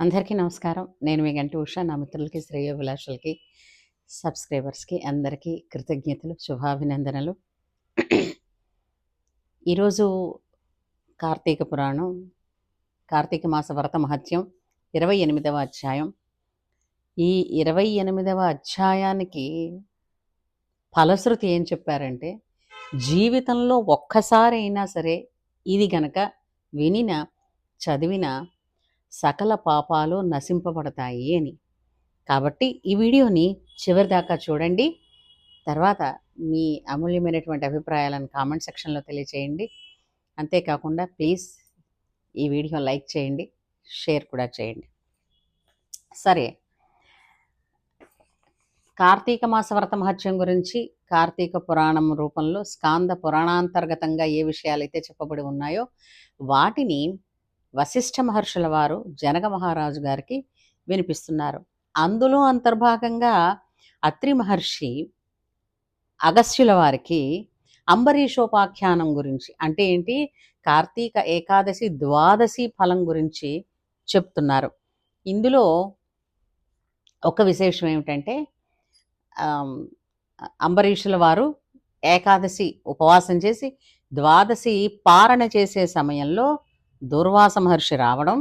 అందరికీ నమస్కారం. నేను మీ గంటి ఉష. నా మిత్రులకి, శ్రేయోభిలాషులకి, సబ్స్క్రైబర్స్‌కి అందరికీ కృతజ్ఞతలు, శుభాభినందనలు. ఈరోజు కార్తీక పురాణం, కార్తీక మాస వ్రత మహత్యం 28వ అధ్యాయం. ఈ 28వ అధ్యాయానికి ఫలశ్రుతి ఏం చెప్పారంటే, జీవితంలో ఒక్కసారైనా సరే ఇది గనక వినిన, చదివిన సకల పాపాలు నశింపబడతాయి అని. కాబట్టి ఈ వీడియోని చివరిదాకా చూడండి. తర్వాత మీ అమూల్యమైనటువంటి అభిప్రాయాలను కామెంట్ సెక్షన్లో తెలియచేయండి. అంతేకాకుండా ప్లీజ్ ఈ వీడియో లైక్ చేయండి, షేర్ కూడా చేయండి. సరే, కార్తీక మాస వ్రత మహత్యం గురించి కార్తీక పురాణం రూపంలో స్కాంద పురాణాంతర్గతంగా ఏ విషయాలైతే చెప్పబడి ఉన్నాయో వాటిని వశిష్ఠ మహర్షుల వారు జనక మహారాజు గారికి వినిపిస్తున్నారు. అందులో అంతర్భాగంగా అత్రి మహర్షి అగస్త్యుల వారికి అంబరీషోపాఖ్యానం గురించి, అంటే ఏంటి, కార్తీక ఏకాదశి ద్వాదశి ఫలం గురించి చెప్తున్నారు. ఇందులో ఒక విశేషం ఏమిటంటే, అంబరీషుల వారు ఏకాదశి ఉపవాసం చేసి ద్వాదశి పారణ చేసే సమయంలో దుర్వాస మహర్షి రావడం,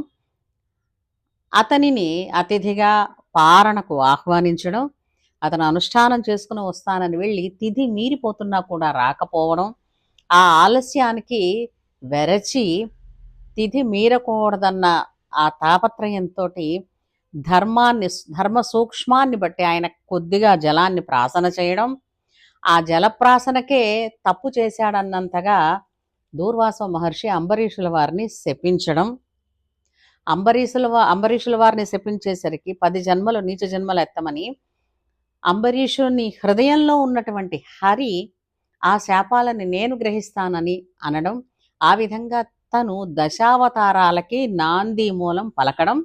అతనిని అతిథిగా పారణకు ఆహ్వానించడం, అతను అనుష్ఠానం చేసుకుని వస్తానని వెళ్ళి తిథి మీరిపోతున్నా కూడా రాకపోవడం, ఆ ఆలస్యానికి వెరచి తిథి మీరకూడదన్న ఆ తాపత్రయంతో ధర్మ సూక్ష్మాన్ని బట్టి ఆయన కొద్దిగా జలాన్ని ప్రాసన చేయడం, ఆ జలప్రాసనకే తప్పు చేశాడన్నంతగా దూర్వాస మహర్షి అంబరీషుల వారిని శపించడం, అంబరీషుల వారిని శపించేసరికి 10 జన్మలు నీచ జన్మలు ఎత్తమని అంబరీషుని హృదయంలో ఉన్నటువంటి హరి ఆ శాపాలని నేను గ్రహిస్తానని అనడం, ఆ విధంగా తను దశావతారాలకి నాంది మూలం పలకడం,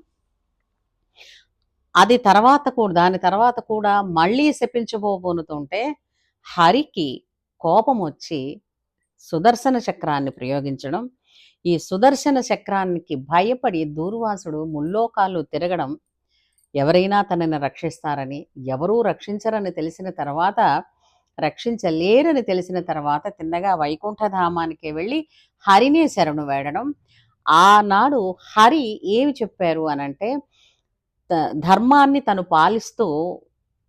దాని తర్వాత కూడా మళ్ళీ శపించబోబోనుతుంటే హరికి కోపం వచ్చి సుదర్శన చక్రాన్ని ప్రయోగించడం, ఈ సుదర్శన చక్రానికి భయపడి దూర్వాసుడు ముల్లోకాలు తిరగడం, ఎవరైనా తనని రక్షిస్తారని, ఎవరూ రక్షించరని తెలిసిన తర్వాత, రక్షించలేరని తెలిసిన తర్వాత తిన్నగా వైకుంఠధామానికి వెళ్ళి హరినే శరణు వేడడం. ఆనాడు హరి ఏమి చెప్పారు అనంటే, ధర్మాన్ని తను పాలిస్తూ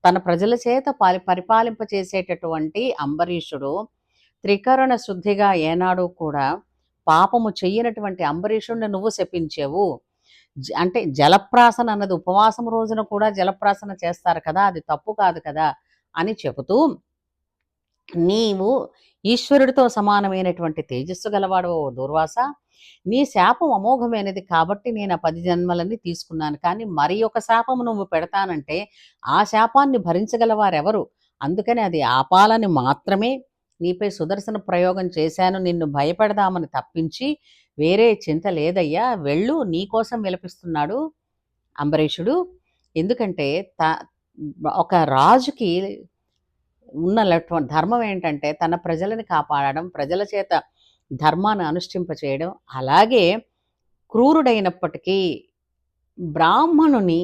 తన ప్రజల చేత పరిపాలింపచేసేటటువంటి అంబరీషుడు త్రికరణ శుద్ధిగా ఏనాడు కూడా పాపము చెయ్యనటువంటి అంబరీషుడిని నువ్వు శపించావు. అంటే జలప్రాసన అన్నది ఉపవాసం రోజున కూడా జలప్రాసన చేస్తారు కదా, అది తప్పు కాదు కదా అని చెబుతూ, నీవు ఈశ్వరుడితో సమానమైనటువంటి తేజస్సు గలవాడు దూర్వాస, నీ శాపం అమోఘమైనది కాబట్టి నేను ఆ 10 జన్మలని తీసుకున్నాను. కానీ మరి ఒక శాపము నువ్వు పెడతానంటే ఆ శాపాన్ని భరించగలవారెవరు? అందుకని అది ఆపాలని మాత్రమే నీపై సుదర్శన ప్రయోగం చేశాను, నిన్ను భయపెడదామని తప్పించి వేరే చింత లేదయ్యా, వెళ్ళు, నీకోసం విలపిస్తున్నాడు అంబరీషుడు. ఎందుకంటే ఒక రాజుకి ఉన్నటువంటి ధర్మం ఏంటంటే తన ప్రజలని కాపాడడం, ప్రజల చేత ధర్మాన్ని అనుష్ఠింపచేయడం. అలాగే క్రూరుడైనప్పటికీ బ్రాహ్మణుని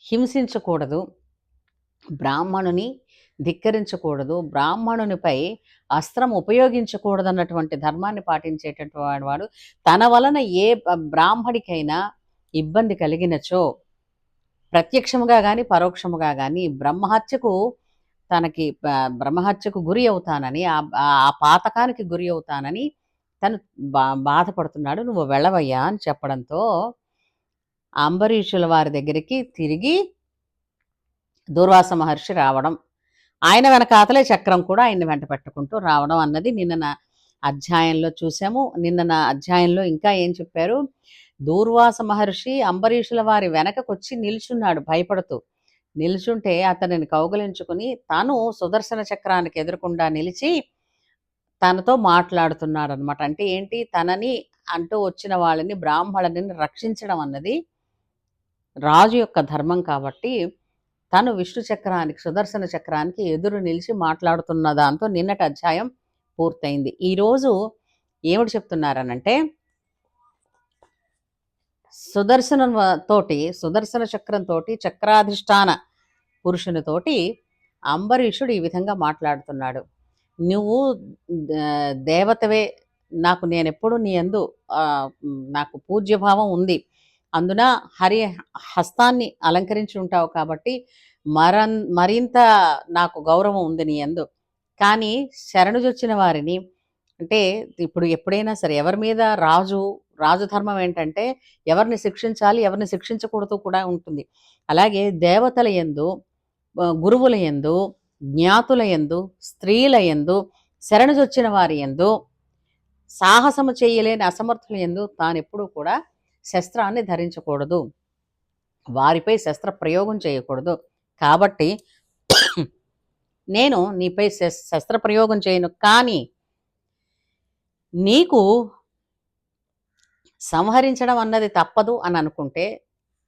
హింసించకూడదు, బ్రాహ్మణుని ధిక్కరించకూడదు, బ్రాహ్మణునిపై అస్త్రం ఉపయోగించకూడదు అన్నటువంటి ధర్మాన్ని పాటించేటటువంటి వాడు. తన వలన ఏ బ్రాహ్మడికైనా ఇబ్బంది కలిగినచో ప్రత్యక్షముగా కానీ పరోక్షముగా కానీ బ్రహ్మహత్యకు గురి అవుతానని, ఆ పాతకానికి గురి అవుతానని తను బాధపడుతున్నాడు, నువ్వు వెళ్ళవయ్యా అని చెప్పడంతో అంబరీషుల వారి దగ్గరికి తిరిగి దూర్వాస మహర్షి రావడం, ఆయన వెనకాతలే చక్రం కూడా ఆయన్ని వెంట పెట్టుకుంటూ రావడం అన్నది నిన్న అధ్యాయంలో చూసాము. నిన్న అధ్యాయంలో ఇంకా ఏం చెప్పారు, దూర్వాస మహర్షి అంబరీషుల వారి వెనకకొచ్చి నిల్చున్నాడు భయపడుతూ. నిల్చుంటే అతనిని కౌగలించుకుని తాను సుదర్శన చక్రానికి ఎదురకుండా నిలిచి తనతో మాట్లాడుతున్నాడు అనమాట. అంటే ఏంటి, తనని అంటూ వచ్చిన వాళ్ళని, బ్రాహ్మణుని రక్షించడం అన్నది రాజు యొక్క ధర్మం కాబట్టి తను విష్ణు చక్రానికి, సుదర్శన చక్రానికి ఎదురు నిలిచి మాట్లాడుతున్న దాంతో నిన్నటి అధ్యాయం పూర్తయింది. ఈరోజు ఏమిటి చెప్తున్నారనంటే, సుదర్శన చక్రంతోటి చక్రాధిష్టాన పురుషునితోటి అంబరీషుడు ఈ విధంగా మాట్లాడుతున్నాడు. నువ్వు దేవతవే, నాకు నేనెప్పుడు నీ యందు నాకు పూజ్యభావం ఉంది. అందున హరి హస్తాన్ని అలంకరించి ఉంటావు కాబట్టి మరింత నాకు గౌరవం ఉంది నీ యందు. కానీ శరణుజొచ్చిన వారిని, అంటే ఇప్పుడు ఎప్పుడైనా సరే ఎవరి మీద రాజధర్మం ఏంటంటే ఎవరిని శిక్షించాలి, ఎవరిని శిక్షించకూడదు కూడా ఉంటుంది. అలాగే దేవతల యందు, గురువుల యందు, జ్ఞాతుల యందు, స్త్రీల యందు, శరణుజొచ్చిన వారి యందు, సాహసము చేయలేని అసమర్థుల యందు తానెప్పుడూ కూడా శస్త్రాన్ని ధరించకూడదు, వారిపై శస్త్ర ప్రయోగం చేయకూడదు. కాబట్టి నేను నీపై శస్త్ర ప్రయోగం చేయను. కానీ నీకు సంహరించడం అన్నది తప్పదు అని అనుకుంటే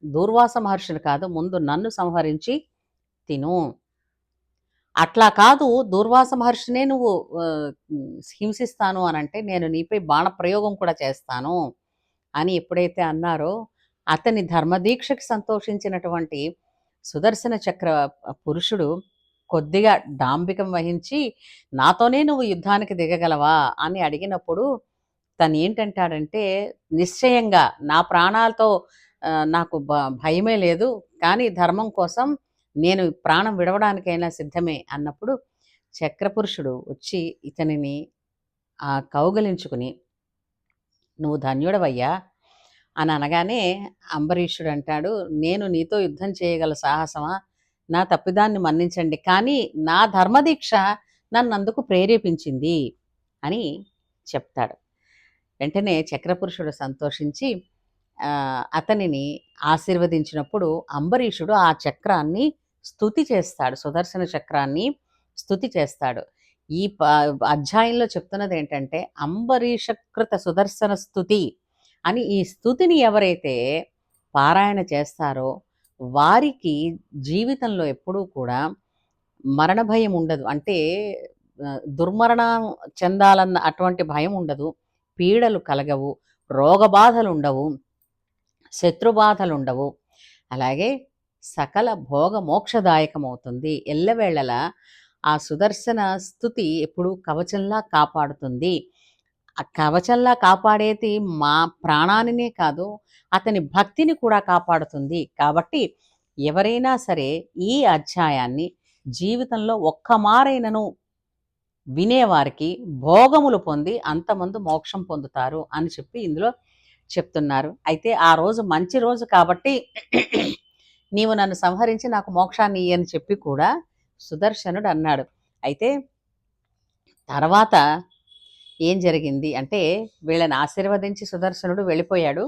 దూర్వాస మహర్షిని కాదు, ముందు నన్ను సంహరించి తిను. అట్లా కాదు, దూర్వాస మహర్షినే నువ్వు హింసిస్తాను అని అంటే నేను నీపై బాణ ప్రయోగం కూడా చేస్తాను అని ఎప్పుడైతే అన్నారో, అతని ధర్మదీక్షకి సంతోషించినటువంటి సుదర్శన చక్ర పురుషుడు కొద్దిగా డాంబికం వహించి, నాతోనే నువ్వు యుద్ధానికి దిగగలవా అని అడిగినప్పుడు తను ఏంటంటాడంటే, నిశ్చయంగా నా ప్రాణాలతో నాకు భయమే లేదు, కానీ ధర్మం కోసం నేను ప్రాణం విడవడానికైనా సిద్ధమే అన్నప్పుడు చక్రపురుషుడు వచ్చి ఇతనిని కౌగలించుకుని, నువ్వు ధన్యుడవయ్యా అని అనగానే అంబరీషుడు అంటాడు, నేను నీతో యుద్ధం చేయగల సాహసమా? నా తప్పిదాన్ని మన్నించండి, కానీ నా ధర్మదీక్ష నన్ను అందుకు ప్రేరేపించింది అని చెప్తాడు. వెంటనే చక్రపురుషుడు సంతోషించి అతనిని ఆశీర్వదించినప్పుడు అంబరీషుడు ఆ చక్రాన్ని స్తుతి చేస్తాడు, సుదర్శన చక్రాన్ని స్తుతి చేస్తాడు. ఈ అధ్యాయంలో చెప్తున్నది ఏంటంటే అంబరీషకృత సుదర్శన స్తుతి అని. ఈ స్తుతిని ఎవరైతే పారాయణ చేస్తారో వారికి జీవితంలో ఎప్పుడూ కూడా మరణ భయం ఉండదు. అంటే దుర్మరణం చెందాలన్న అటువంటి భయం ఉండదు, పీడలు కలగవు, రోగబాధలు ఉండవు, శత్రుబాధలు ఉండవు. అలాగే సకల భోగ మోక్షదాయకమవుతుంది. ఎల్లవేళలా ఆ సుదర్శన స్తుతి ఎప్పుడు కవచంలా కాపాడుతుంది. ఆ కవచంలా కాపాడేది మా ప్రాణానినే కాదు, అతని భక్తిని కూడా కాపాడుతుంది. కాబట్టి ఎవరైనా సరే ఈ అధ్యాయాన్ని జీవితంలో ఒక్కమారైనను వినేవారికి భోగములు పొంది అంతమంది మోక్షం పొందుతారు అని చెప్పి ఇందులో చెప్తున్నారు. అయితే ఆ రోజు మంచి రోజు కాబట్టి నీవు నన్ను సంహరించి నాకు మోక్షాన్ని ఇయ్యని చెప్పి కూడా సుదర్శనుడు అన్నాడు. అయితే తర్వాత ఏం జరిగింది అంటే, వీళ్ళని ఆశీర్వదించి సుదర్శనుడు వెళ్ళిపోయాడు.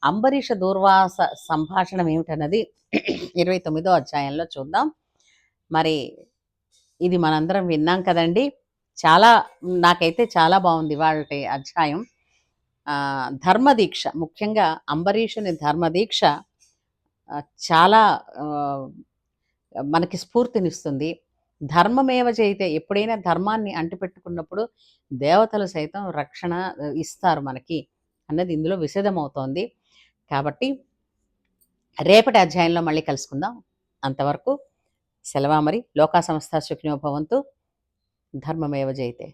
అంబరీష దూర్వాస సంభాషణం ఏమిటన్నది 29వ అధ్యాయంలో చూద్దాం. మరి ఇది మనందరం విన్నాం కదండి. నాకైతే చాలా బాగుంది వాళ్ళ అధ్యాయం. ధర్మదీక్ష, ముఖ్యంగా అంబరీషుని ధర్మదీక్ష చాలా మనకి స్ఫూర్తినిస్తుంది. ధర్మమేవ జయితే, ఎప్పుడైనా ధర్మాన్ని అంటిపెట్టుకున్నప్పుడు దేవతలు సైతం రక్షణ ఇస్తారు మనకి అన్నది ఇందులో విశదమవుతోంది. కాబట్టి రేపటి అధ్యాయంలో మళ్ళీ కలుసుకుందాం. అంతవరకు సెలవా మరి. లోకా సమస్త సుఖినో భవంతు. ధర్మమేవ జయితే.